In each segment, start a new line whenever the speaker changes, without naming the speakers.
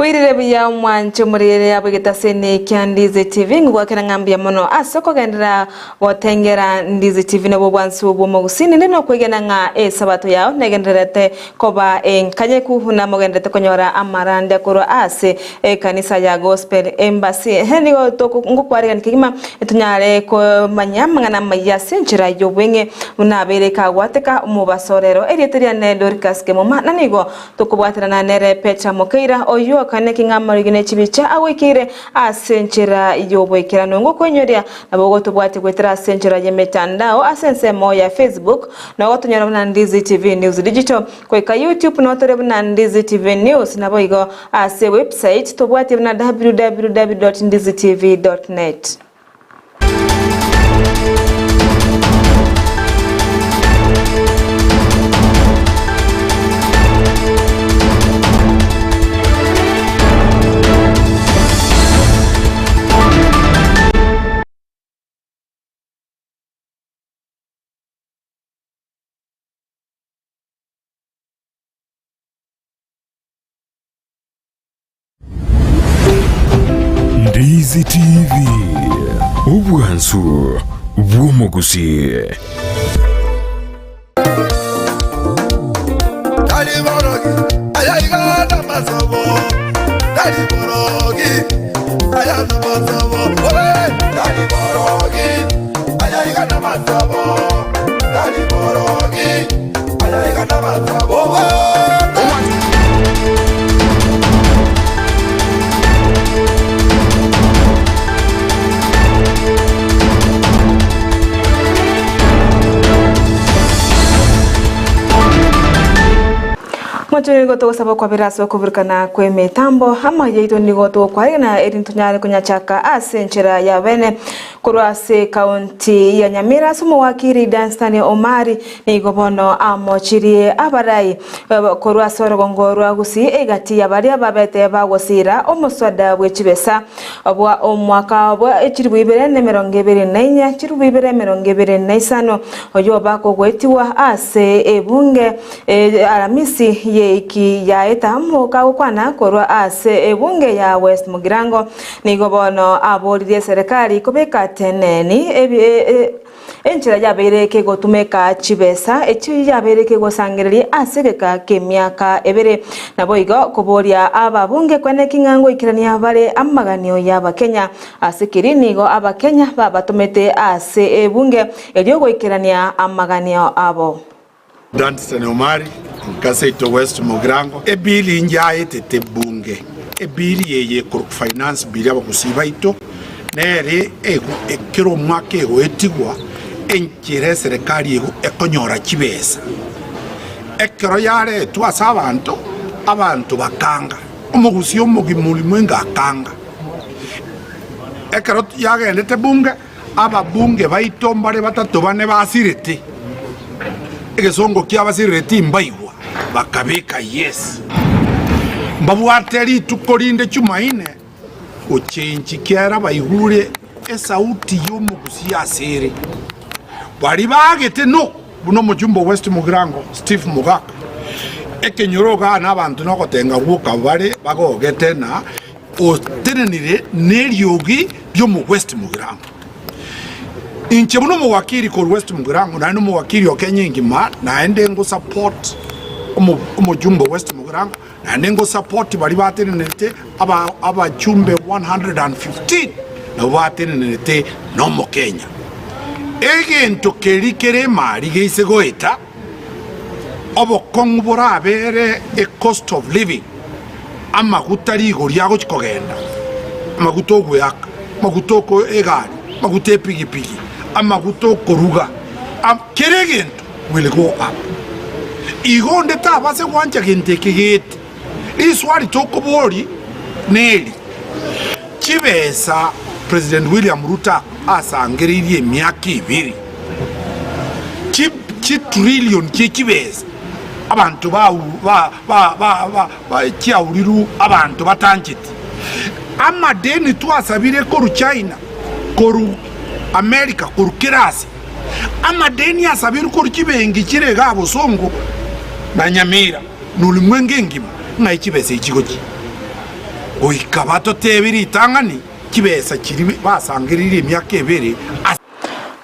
Wirire biya mwancho murire abigita sene kya Ndizi TV ngwakira ngambia mono asoko gendera gotengera Ndizi TV nabo bwansu bomo gusini ndino kwegena nga sabato yao negenderete koba kanye kuhuna mogendete konyora amarande koro ase kanisa ya Gospel Embassy henigo toko ngukwari nkigima etunyare ko manyama na mayase nchira yobwenge unabereka gwateka umubasorero eriteria ne Dorcas Kemuma nanigo tokubwatira na nere Petra Mokeira oyo kane kingamarigine chibicha awikire asenchera yobwekirano ngo kwenyoria nabogo tubwate gwetera asenchera yemetandao asensemo ya Facebook na watunyara na Ndizi TV News Digital kweka YouTube na watorebu na Ndizi TV News nabo igo ase website tubwate na www.ndizitv.net.
Ndizi TV ubwansu bw'omugusi.
Mwacho to sabo kwa biraso kuvirkana kwe metambo Amayia ito nigoto kwa na erintunyare kunyachaka asenchera ya bene kurwase kaunti ya Nyamira sumo wakiri Danstani Omari ni gobono amochirie abarai kurwase orogongorwa gusi egati ya bari ababete bagosira omuswada bwechibesa obwa omwaka obwa echiribibere ne 2024 chiribibere 2025 oyo bako gwetiwa ase ebunge aramisi iki ya etamuka ukwana korwa ase ebunge ya West Mugirango ni gobono aboririe serikali kubeka teneni enchira yabereke gotumeka chibesa echi yabereke gosangiriri asegeka kemiaka ebere naboigo kuboria ababunge kwene kingango ikirania bare amaganio y'Abakenya asikiri nigo Abakenya babatumete ase ebunge eliogo ikirania amaganio abo.
Danstani Omari Kaseito West Mugirango ebili njaye tete bunge ebili yeye koruk finance bili abakusiba ito nere ekiro mwake etigwa enchire serikali ekonyora chibesa ekiro yare twasa abantu bakanga omugusi omugimulimo ngakanga ekiro yagendete bunge ababunge baitombare batatu bane basirete egesongo kyabasirete imbaigwa bakabeka yes mbabwateri tukorinde chumaine ochenchi kyara bayhure esauti y'omugusi yasere bari bagete no buno mujumbo West Mugirango Steve Mugaka ekenyoroga n'abantu no gotenga guka bare bagogete na otenenire neryogi byo mu West Mugirango inche buno mu wakiri ko West Mugirango na no mu wakiri okenyingi ma naende ngo support umujumbo West Mugirango naende ngo support bari batenenete aba chumbe 115 na batenenete no mu Kenya egento kerikere mari geise goeta obokongu borabere a cost of living amagutari goriago chikogenda amagutogo yaka magutoko egari magute pigipigi amagutoko ruga keregento will go up igonde tabase kwanja gente kigete iswari toko bori neli chibesa President William Ruto asangiririe myaka 2 chi trillion chibesa abantu ba chiauriru abantu batanjiti amadeni twasabire koru China koru America koru kirasi amadeni asabire koru kibengi kirega abosongo na Nyamira nulimwenge ngima ngaichibese ichigochi oikabato tebiri tangani kibesa kiri basangirira emyaka ebere.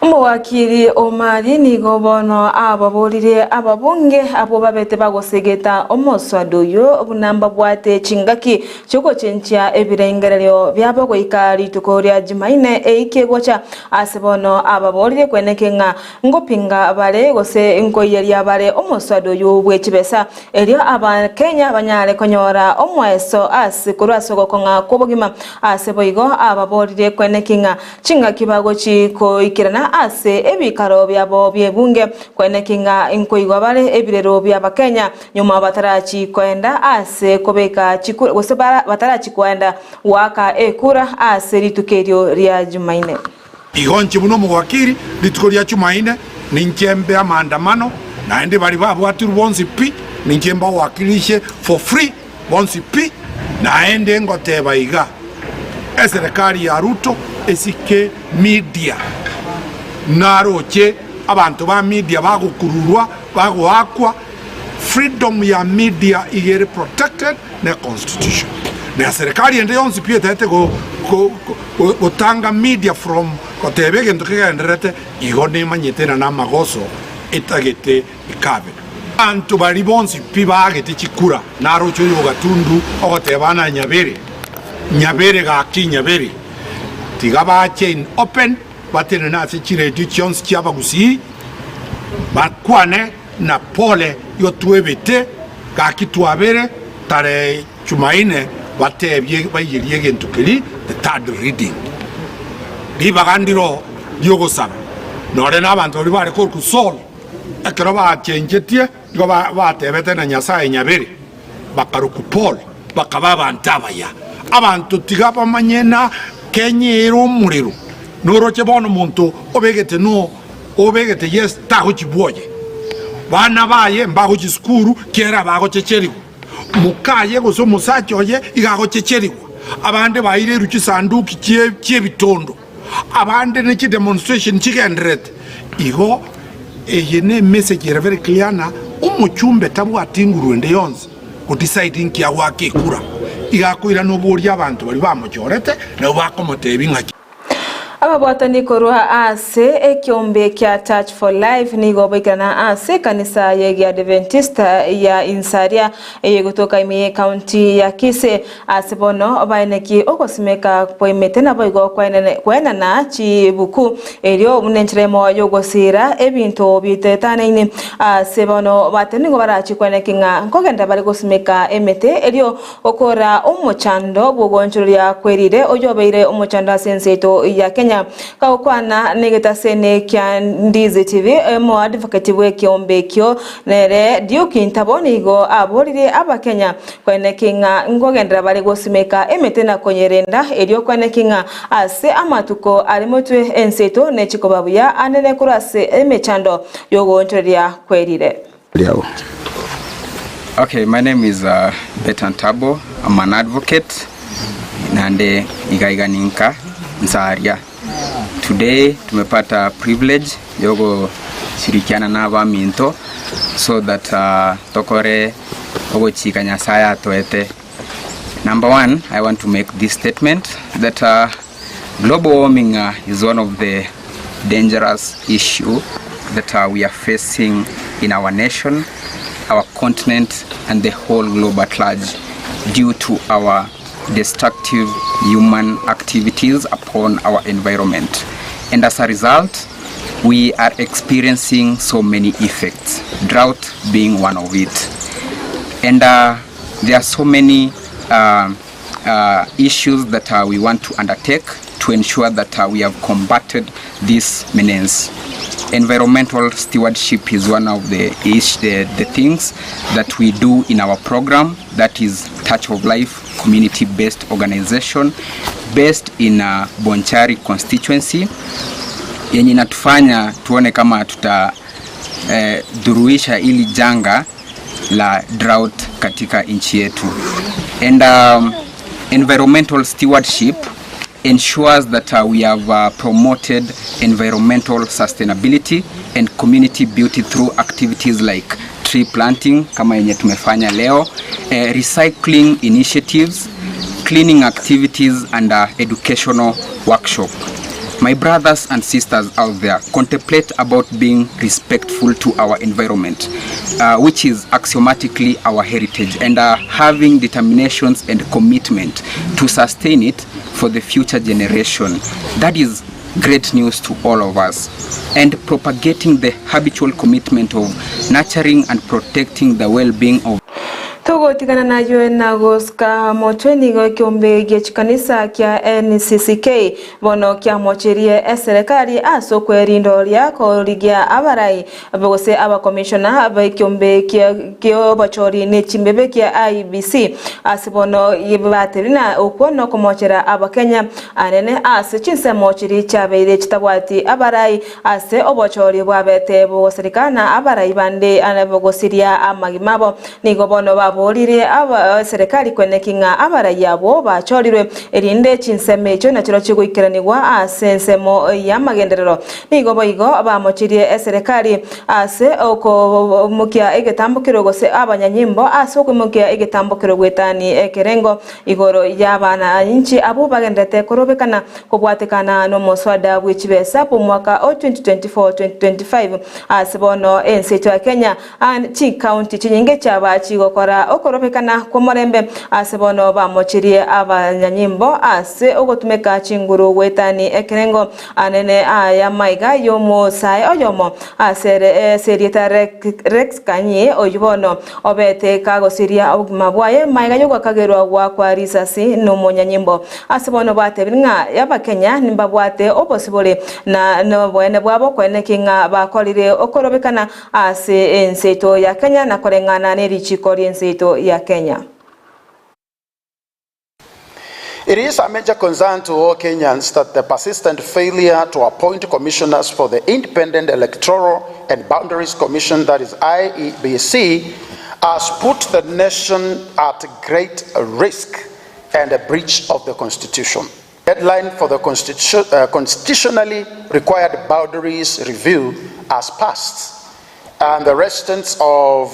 Omowakiri omari nigo bono ababorire ababunge abo babete bagosegeta omoswado oyo obunamba bwate chingaki chokochenchia ebirengerero byabo goika rituko rya Jumaine eikegocha asebono ababorire kwenekenga ngopinga bare gose inkoyeria bare omoswado oyo bwechibesa erio Abakenya banyare konyora omweso asikurwaso gokonga kobogima aseboigo ababorire kwenekenga chingaki bagochi koikirana ase ebikaro byabo byebunge kwenekinga inkoigwa bare ebirero by'Abakenya nyuma batarachi kwenda ase kobeka chikura gosebara batarachi kwenda waka ekura ase ritukerio rya Jumaine.
Igonchi buno muwakiri rituko rya Jumaine ninchembe amandamano naende bari babwaturu bonsi pi ninchemba wakilishe for free bonsi pi naende ngoteba iga serikali ya Ruto esike media naroche abantu ba media bagukururwa baguakwa. Freedom ya media igere protected na constitution na serikali ende yonsi pia tete go tanga media from kotebe gento kegenderete igone manyetena na magoso etagete ikabe antu bari bonsi pi bagete chikura naroche yo gatundu ogotebana nyabere ga kinyabere tigaba chain open batene na chire editions kiaba gusi bakwane na pole yo tuebete ka kitwabere tare Jumaine batebye bayirie gentukeli the third reading libagandiro yogosaba nore nabantu bari bare ko kusol ekero ba chenjetie ngo batebete na Nyasaye nyabere bakaruku pole bakaba bantabaya abantu tigapa manyena kenyero muriro noroche bono muntu obegete yes taho chiboye bana baye mbaho chiskuru kera bago checherigo mukaye goso musachoye igago checherigo abande baire ruchi sanduki chie bitondo abande ne chi demonstration chigendret igo eyene message era very clear na umuchumbe tabu atinguru ende yonze ku deciding kya wake kura igakwira no bori abantu bari bamuchorete na bakomotebi ngaki
ababwatani korwa ase ekiombe kya Touch for Life nigo boikana ase kanisa ya Adventista ya Insaria yegotoka ime county ya Kise asebono baineki okosimeka poimetena boigo kwena na chibuku elio munenchiremo yogosira ebinto bitetana ine asebono batenigo barachi kwenekinga nkogenda bari gosimeka emete elio okora omochando bwogonchoro ya kwerire ojobeire omochando senseto ya Kenya kaukwana negeta sene kya Ndizi TV mo advocate we kiombekyo nere Duke Ntabonigo aborire Abakenya kwenekinga ngogendera bari gosimeka emetena konyerenda elio kwenekinga ase amatuko alimotwe enseto nechikobabuya anene kurase emechando yogonchoria kwerire.
Okay, my name is Betan Tabo. I'm an advocate nande igaiganinka Nsaria. Today tumepata privilege yogo shirikiana na baminto so that tokore ogo chika Nyasaye toete. Number one, I want to make this statement that global warming is one of the dangerous issue that we are facing in our nation, our continent, and the whole globe at large due to our destructive human activities upon our environment. And as a result, we are experiencing so many effects, drought being one of it. And there are so many issues that we want to undertake to ensure that we have combated this menace. Environmental stewardship is one of the things that we do in our program, that is Touch of Life, community-based organization based in Bonchari constituency, yenye inatufanya tuone kama duruisha ili janga la drought katika nchi yetu. And environmental stewardship ensures that we have promoted environmental sustainability and community beauty through activities like tree planting kama yenye tumefanya leo, recycling initiatives, cleaning activities, and educational workshop. My brothers and sisters out there, contemplate about being respectful to our environment, which is axiomatically our heritage, and having determinations and commitment to sustain it for the future generation. That is great news to all of us. And propagating the habitual commitment of nurturing and protecting the well-being of
Tugotikana na yue na goska mochweni go kiombe gichikanisa kia NCCK bono kia mochirie serikali aso kwerindo lia korigia abarai abogose aba commissioner aba kiombe kia bachori ne chimbebe kia IBC asibono yibaterina okwono komochera aba Kenya anene ase Chinsa mochiri chabeire chitabwati abarai ase obochori bwabete bo serikana abarai bande anabogosiria amagimabo nigo bono bolire aba serikali kwenekinga abaraya bo bachorirwe erinde chinseme cyo nakiro kiguikiranirwa asensemo yamagenderero nigo boigo abamochirie serikali ase oko mukia egetambukiro gose abanyanyimbo ase oko mukia egetambukiro gwetani ekerengo igoro yabana inchi abo bagendete korobekana kobwatekana no moswada bw'ikibesa mu mwaka 2024-2025 ase bono ensecho ya Kenya chi county chinyinge cyaba chigokora okorobekana komorembe ase bono bamochirie abanyanyimbo ase ogotumeka chinguru wetani ekerengo anene aya maiga yomo sai oyomo ase serieta rex kanye oyibono obete kagosiria ogmabwaye maiga yogo kagerwa gwa kwa risasi no monyanyimbo ase bono batebinga yabakenya nimbabwate obosibole na no bwene bwabo kwenekinga bakolire okorobekana ase enseto ya Kenya na korengana nerichikori enseto ya Kenya.
It is a major concern to all Kenyans that the persistent failure to appoint commissioners for the Independent Electoral and Boundaries Commission, that is IEBC, has put the nation at great risk and a breach of the Constitution. Deadline for the constitutionally required boundaries review has passed, and the residents of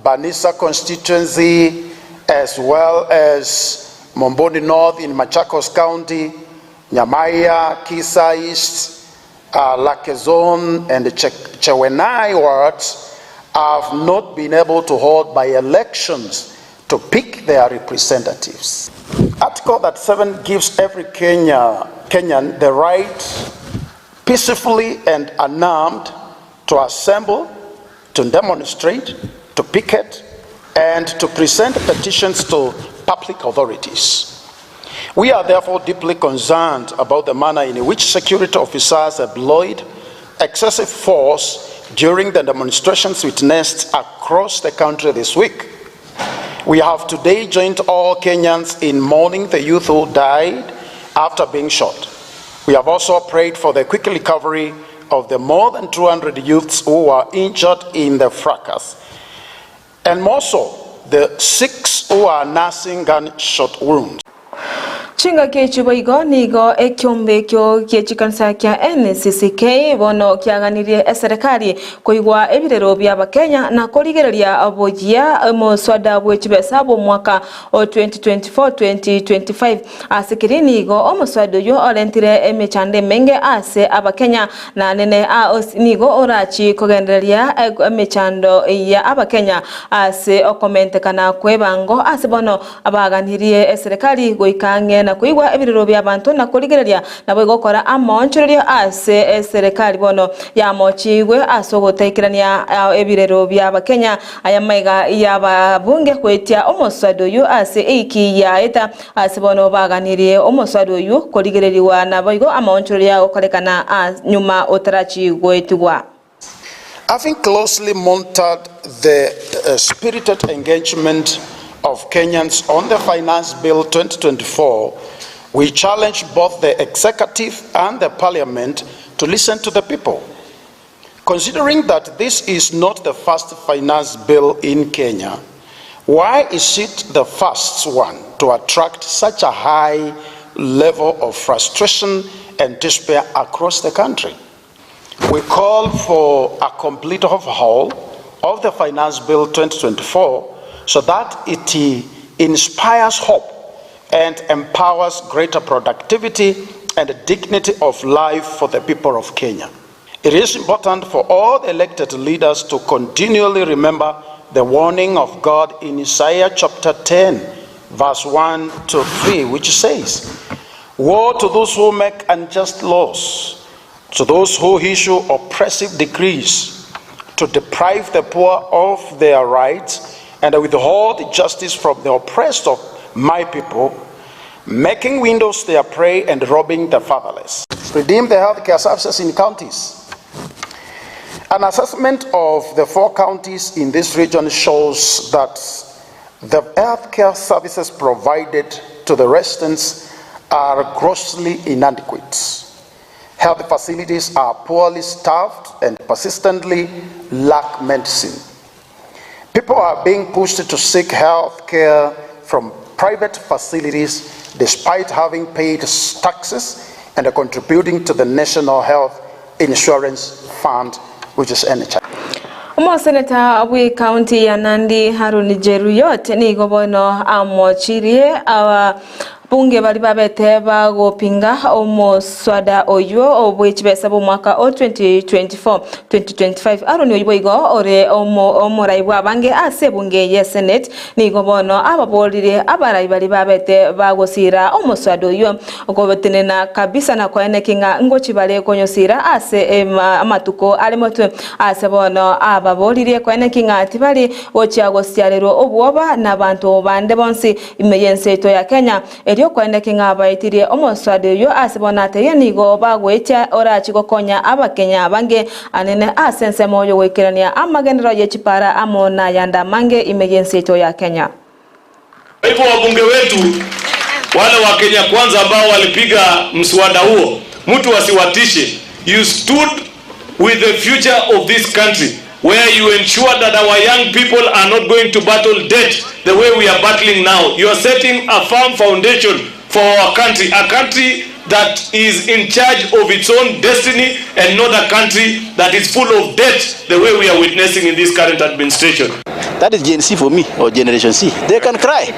Banisa constituency, as well as Momboni North in Machakos County, Nyamaya, Kisa East, Lakezon, and the Chewenai wards have not been able to hold by-elections to pick their representatives. Article 37 gives every Kenyan the right peacefully and unarmed to assemble, to demonstrate, to picket, and to present petitions to public authorities. We are therefore deeply concerned about the manner in which security officers employed excessive force during the demonstrations witnessed across the country this week. We have today joined all Kenyans in mourning the youth who died after being shot. We have also prayed for the quick recovery of the more than 200 youths who were injured in the fracas, and more so, the 6 who are nursing gunshot wounds.
Chinga kechuba igo nigo ekyombe kyo kyechikanisa kya NCCK bono kyaganirie serikali koigwa ebirero bya Kenya na korigereria abogia muswada bw'ekibesa bo mwaka 2024-2025 asikirini igo omuswada yo olentire emechande menge ase abakenya na nene nigo orachi kogendereria emechando ya abakenya ase okomentekana kwebango ase bono abaganirie serikali goikange na kuigwa ebiriro bya bantu na kurigereria nabo gukora amonchorero ase serikali bono ya mochigwe asogotekerania ebiriro bya Bakenya aya maiga yaba bunge kwetia omoswado yu ase iki ya eta ase bono baganirie omoswado yu kurigereriwa nabo igo amonchorero ya okorekana nyuma otarachi gwetigwa.
Having closely monitored the spirited engagement of Kenyans on the Finance Bill 2024, we challenge both the executive and the parliament to listen to the people. Considering that this is not the first finance bill in Kenya, why is it the first one to attract such a high level of frustration and despair across the country? We call for a complete overhaul of the Finance Bill 2024 so that it inspires hope and empowers greater productivity and dignity of life for the people of Kenya. It is important for all the elected leaders to continually remember the warning of God in Isaiah chapter 10, verse 1 to 3, which says, "Woe to those who make unjust laws, to those who issue oppressive decrees, to deprive the poor of their rights and withhold justice from the oppressed of my people, making widows their prey and robbing the fatherless." Redeem the healthcare services in counties. An assessment of the 4 counties in this region shows that the healthcare services provided to the residents are grossly inadequate. Health facilities are poorly staffed and persistently lack medicine. People are being pushed to seek health care from private facilities despite having paid taxes and contributing to the National Health Insurance Fund, which is NHI.
Seneta we county ya Nandi Haruni Jeruyot ni gobono amochirie bunge bali babete bagopinga omoswada oyo obwechibesa bo mwaka 2024-2025 aroni oyiboigo ore omoraiwa bange ase bunge ye Senate ni gobono ababolire abarai bali babete bagosira omoswada oyo ogobetenena kabisa na kwene kinga ngochibale konyosira ase amatuko alimoto ase bono ababolire kwene kinga atibali ochiagosiarero obwoba nabantu bande bonsi imeyense to ya Kenya elio kwende kinga baitirie omoswade yo asibona ateye nigo bagwecha orachi gokonya abakenya bange anene asense moyo wekirania amagendero yechipara amona yanda mange emergency to ya Kenya.
Kwa hivyo wabunge wetu wale wa Kenya Kwanza ambao walipiga mswada huo, mtu asiwatishe. You stood with the future of this country, where you ensure that our young people are not going to battle debt the way we are battling now. You are setting a firm foundation for our country, a country that is in charge of its own destiny and not a country that is full of debt the way we are witnessing in this current administration.
That is Gen C for me, or Generation C. They can cry,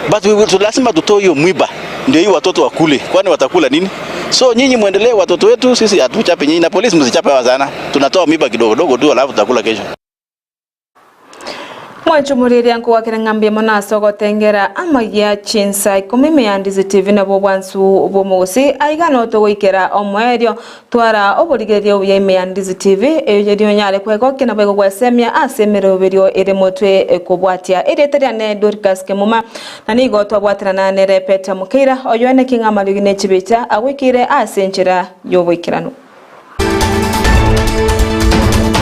but we will lazima tutoe hiyo mwiba ndio hii watoto wakule, kwani watakula nini? So nyinyi muendelee watoto wetu, sisi hatuchape nyinyi, na polisi msichape wazana. Tunatoa mwiba kidogo kidogo tu alafu tutakula kesho.
Mwanchumuriri yanku wakira ngambie monaso gotengera Amayia Chinsa Ikomi ya Ndizi TV na bobwansu bomosi aigano to wikera omwerio twara oboligerio ya Ndizi TV eyo nyale kwego kina bego gwasemia asemero berio ere motwe ekobwatia ereteria ne Dorcas Kemuma na nigo to bwatira na ne repeta mukira oyone kinga maligine chibita awikire asenchera yo wikirano.